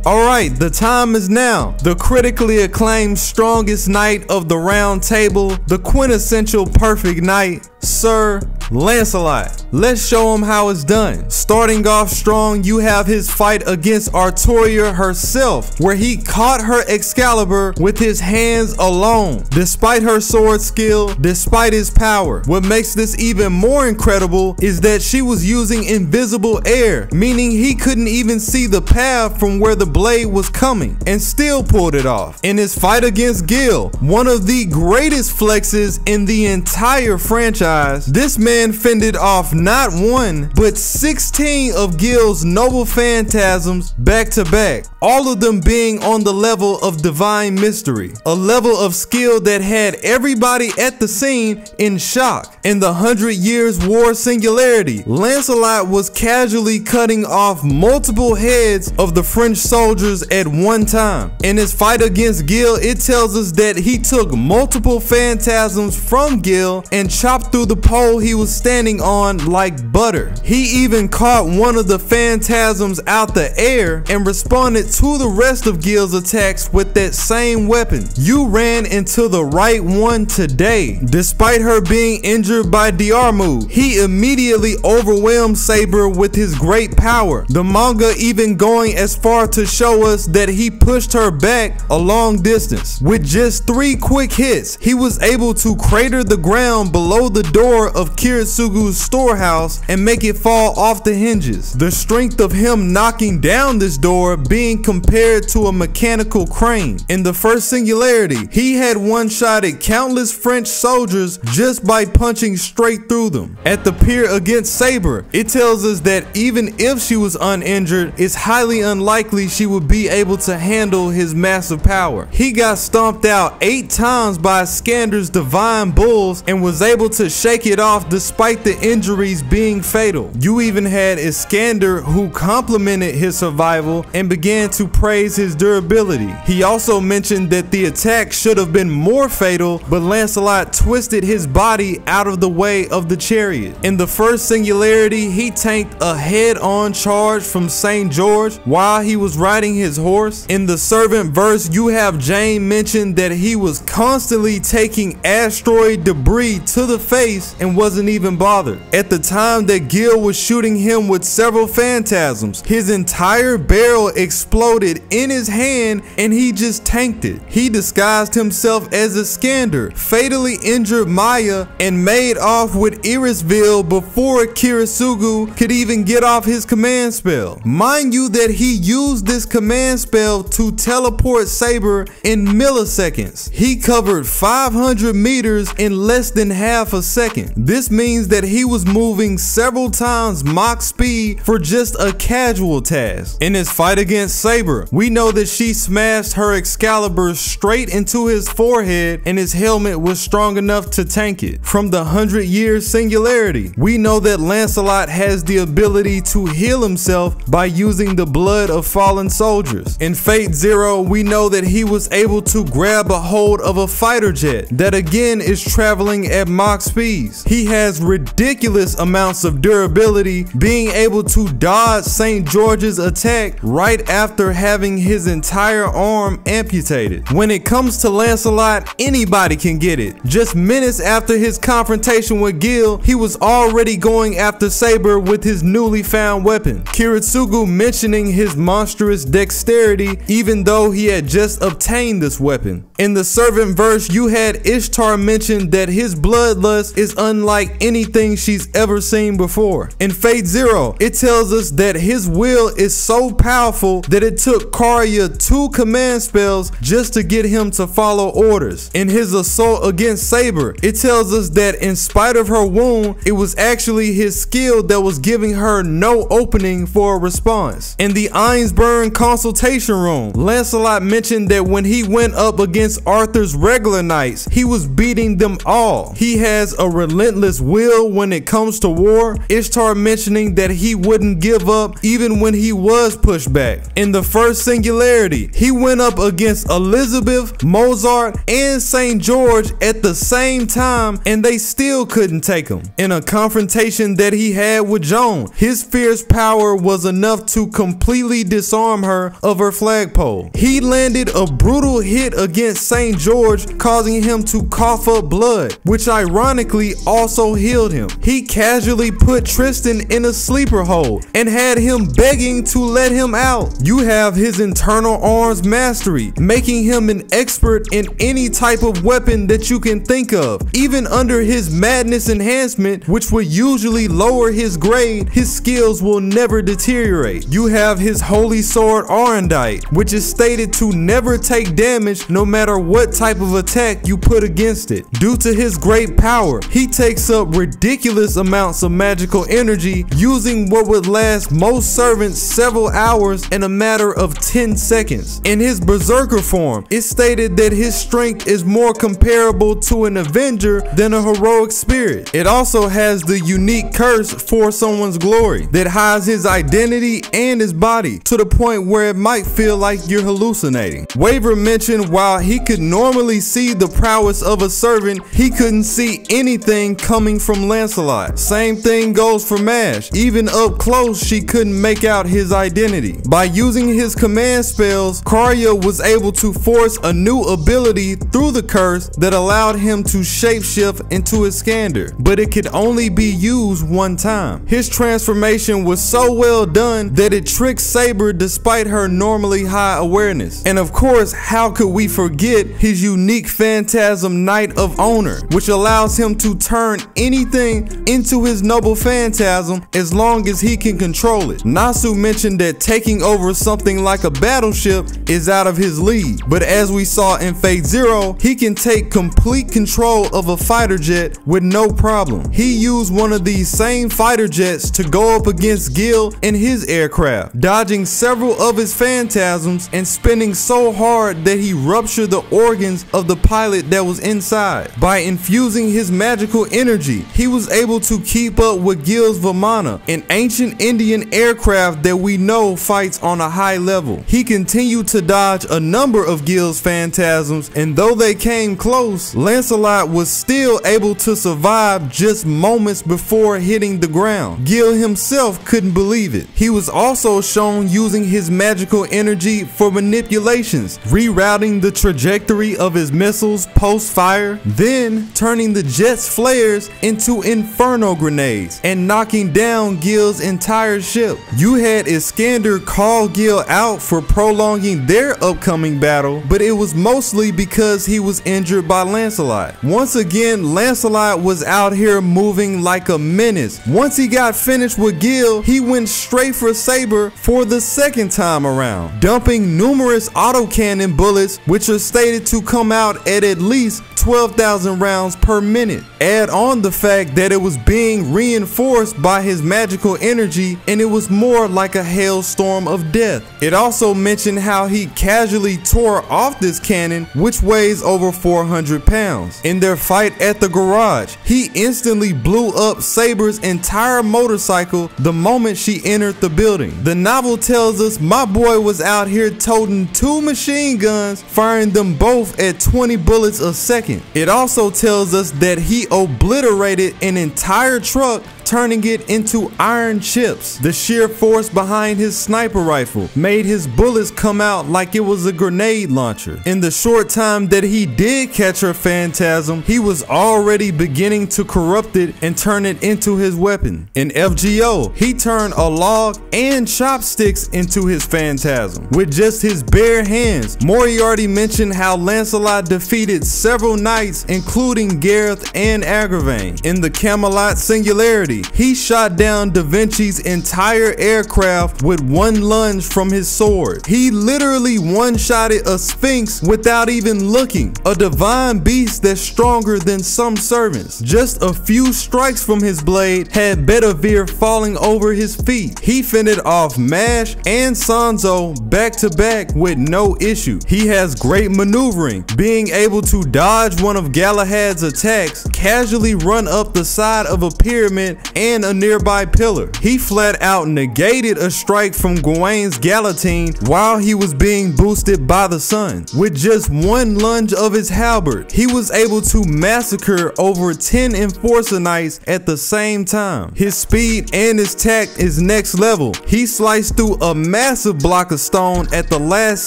Alright, the time is now. The critically acclaimed strongest knight of the round table, the quintessential perfect knight, Sir Lancelot. Let's show him how it's done. Starting off strong, you have his fight against Artoria herself, where he caught her Excalibur with his hands alone. Despite her sword skill, despite his power, what makes this even more incredible is that she was using invisible air, meaning he couldn't even see the path from where the blade was coming, and still pulled it off. In his fight against Gil, one of the greatest flexes in the entire franchise, this man fended off not one, but 16 of Gil's noble phantasms back to back, all of them being on the level of divine mystery, a level of skill that had everybody at the scene in shock. In the 100 Years War Singularity, Lancelot was casually cutting off multiple heads of the French soldiers at one time. In his fight against Gil, it tells us that he took multiple phantasms from Gil and chopped through the pole he was standing on like butter. He even caught one of the phantasms out the air and responded to the rest of Gil's attacks with that same weapon. You ran into the right one today. Despite her being injured by Diarmu, he immediately overwhelmed Saber with his great power. The manga even going as far to show us that he pushed her back a long distance. With just 3 quick hits, he was able to crater the ground below the door of Kiritsugu's storehouse and make it fall off the hinges. The strength of him knocking down this door being compared to a mechanical crane. In the first singularity, he had one-shotted countless French soldiers just by punching straight through them. At the pier against Saber, it tells us that even if she was uninjured, it's highly unlikely she would be able to handle his massive power. He got stomped out 8 times by Skander's divine bulls and was able to shake it off despite the injuries being fatal. You even had Iskander, who complimented his survival and began to praise his durability. He also mentioned that the attack should have been more fatal, but Lancelot twisted his body out of the way of the chariot. In the first singularity, he tanked a head-on charge from St. George while he was riding his horse. In the servant verse, you have Jane mention that he was constantly taking asteroid debris to the face and wasn't even bothered. At the time that Gil was shooting him with several phantasms, his entire barrel exploded in his hand and he just tanked it. He disguised himself as Iskander, fatally injured Maya, and made off with Irisville before Kiritsugu could even get off his command spell. Mind you that he used this command spell to teleport Saber in milliseconds. He covered 500 meters in less than half a second. This means that he was moving several times Mach speed for just a casual task. In his fight against Saber, we know that she smashed her Excalibur straight into his forehead and his helmet was strong enough to tank it. From the 100 Years Singularity, we know that Lancelot has the ability to heal himself by using the blood of fallen soldiers. In Fate Zero, we know that he was able to grab a hold of a fighter jet that again is traveling at Mach speeds. He has ridiculous amounts of durability, being able to dodge St. George's attack right after having his entire arm amputated. When it comes to Lancelot, anybody can get it. Just minutes after his confrontation with Gil, he was already going after Saber with his newly found weapon. Kiritsugu mentioning his monstrous dexterity even though he had just obtained this weapon. In the servant verse, you had Ishtar mention that his bloodlust is unlike anything she's ever seen before. In Fate Zero, it tells us that his will is so powerful that it took Karya 2 command spells just to get him to follow orders. In his assault against Saber, it tells us that in spite of her wound, it was actually his skill that was giving her no opening for a response. In the Einsburn consultation room, Lancelot mentioned that when he went up against Arthur's regular knights, he was beating them all. He has a relentless will when it comes to war, Ishtar mentioning that he wouldn't give up even when he was pushed back. In the first singularity, he went up against Elizabeth, Mozart, and St. George at the same time, and they still couldn't take him. In a confrontation that he had with Joan, his fierce power was enough to completely disarm her of her flagpole. He landed a brutal hit against St. George, causing him to cough up blood, which ironically also healed him. He casually put Tristan in a sleeper hold and had him begging to let him out. You have his internal arms mastery, making him an expert in any type of weapon that you can think of. Even under his madness enhancement, which would usually lower his grade, his skills will never deteriorate. You have his holy sword Arendite, which is stated to never take damage no matter what type of attack you put against it. Due to his great power, he takes up ridiculous amounts of magical energy, using what would last most servants several hours in a matter of 10 seconds. In his berserker form, it's stated that his strength is more comparable to an Avenger than a heroic spirit. It also has the unique curse for someone's glory that hides his identity and his body to the point where it might feel like you're hallucinating. Waver mentioned while he could normally see the prowess of a servant, he couldn't see anything coming from Lancelot. Same thing goes for Mash. Even up close, she couldn't make out his identity. By using his command spells, Karya was able to force a new ability through the curse that allowed him to shapeshift into Iskander, but it could only be used one time. His transformation was so well done that it tricked Saber despite her normally high awareness. And of course, how could we forget his unique Phantasm Knight of Honor, which allows him to turn anything into his noble phantasm as long as he can control it. Nasu mentioned that taking over something like a battleship is out of his league, but as we saw in Fate Zero, he can take complete control of a fighter jet with no problem. He used one of these same fighter jets to go up against Gil in his aircraft, dodging several of his phantasms and spinning so hard that he ruptured the organs of the pilot that was inside. By infusing his magical energy, he was able to keep up with Gil's Vimana, an ancient Indian aircraft that we know fights on a high level. He continued to dodge a number of Gil's phantasms, and though they came close, Lancelot was still able to survive just moments before hitting the ground. Gil himself couldn't believe it. He was also shown using his magical energy for manipulations, rerouting the trajectory of his missiles post-fire, then turning the jet's flares into inferno grenades and knocking down Gil's entire ship. You had Iskander call Gil out for prolonging their upcoming battle, but it was mostly because he was injured by Lancelot. Once again, Lancelot was out here moving like a menace. Once he got finished with Gil, he went straight for Saber for the second time around, dumping numerous autocannon bullets, which are stated to come out at least 12,000 rounds per minute. Add on the fact that it was being reinforced by his magical energy, and it was more like a hailstorm of death. It also mentioned how he casually tore off this cannon, which weighs over 400 pounds. In their fight at the garage, he instantly blew up Saber's entire motorcycle the moment she entered the building. The novel tells us my boy was out here toting 2 machine guns, firing them both at 20 bullets a second. It also tells us that he obliterated an entire truck, turning it into iron chips. The sheer force behind his sniper rifle made his bullets come out like it was a grenade launcher. In the short time that he did catch her phantasm, he was already beginning to corrupt it and turn it into his weapon. In FGO, he turned a log and chopsticks into his phantasm with just his bare hands. Moriarty mentioned how Lancelot defeated several knights, including Gareth and Agravain. In the Camelot Singularity, ability. He shot down Da Vinci's entire aircraft with one lunge from his sword. He literally one-shotted a sphinx without even looking, a divine beast that's stronger than some servants. Just a few strikes from his blade had Bedivere falling over his feet. He fended off Mash and Sanzo back to back with no issue. He has great maneuvering, being able to dodge one of Galahad's attacks, casually run up the side of a pyramid and a nearby pillar. He flat out negated a strike from Gawain's Galatine while he was being boosted by the sun. With just one lunge of his halberd, he was able to massacre over 10 Enforcer Knights at the same time. His speed and his tact is next level. He sliced through a massive block of stone at the last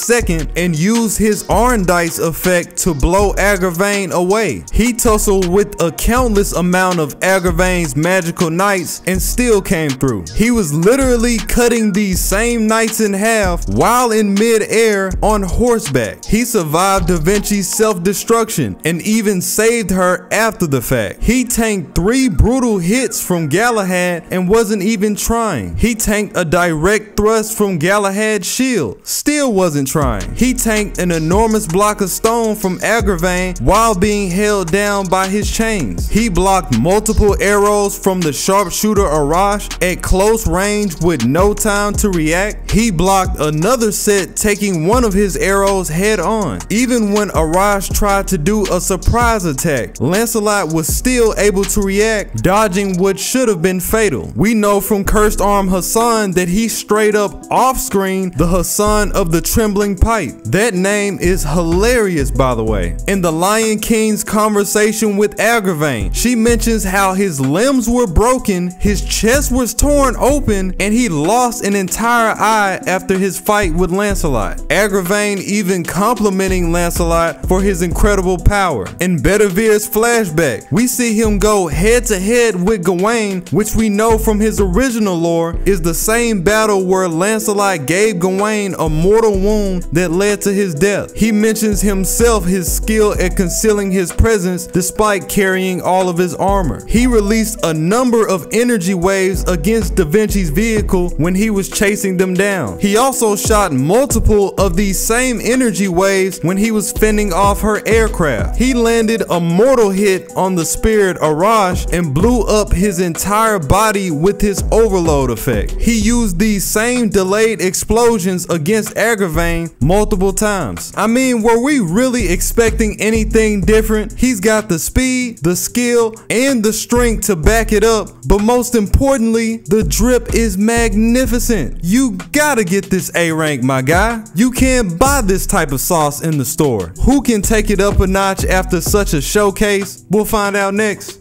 second and used his Arndice effect to blow Agravain away. He tussled with a countless amount of Agravain's magical knights and still came through. He was literally cutting these same knights in half while in mid-air on horseback. He survived Da Vinci's self-destruction and even saved her after the fact. He tanked 3 brutal hits from Galahad and wasn't even trying. He tanked a direct thrust from Galahad's shield, still wasn't trying. He tanked an enormous block of stone from Agravain while being held down by his chains. He blocked multiple arrows from the sharpshooter Arash at close range with no time to react. He blocked another set, taking one of his arrows head on. Even when Arash tried to do a surprise attack, Lancelot was still able to react, dodging what should have been fatal. We know from Cursed Arm Hassan that he's straight up off-screen the Hassan of the Trembling Pipe. That name is hilarious, by the way. In the Lion King's conversation with Agravain, she mentions how his limbs were broken, his chest was torn open, and he lost an entire eye after his fight with Lancelot. Agravain even complimenting Lancelot for his incredible power. In Bedivere's flashback, we see him go head-to-head with Gawain, which we know from his original lore is the same battle where Lancelot gave Gawain a mortal wound that led to his death. He mentions himself his skill at concealing his presence despite carrying all of his armor. He released a number of energy waves against Da Vinci's vehicle when he was chasing them down. He also shot multiple of these same energy waves when he was fending off her aircraft. He landed a mortal hit on the spirit Arash and blew up his entire body with his overload effect. He used these same delayed explosions against Agravain multiple times. I mean, were we really expecting anything different? He's got the speed, the skill, and the strength to back it up, but most importantly, the drip is magnificent. You gotta get this A rank, my guy. You can't buy this type of sauce in the store. Who can take it up a notch after such a showcase? We'll find out next.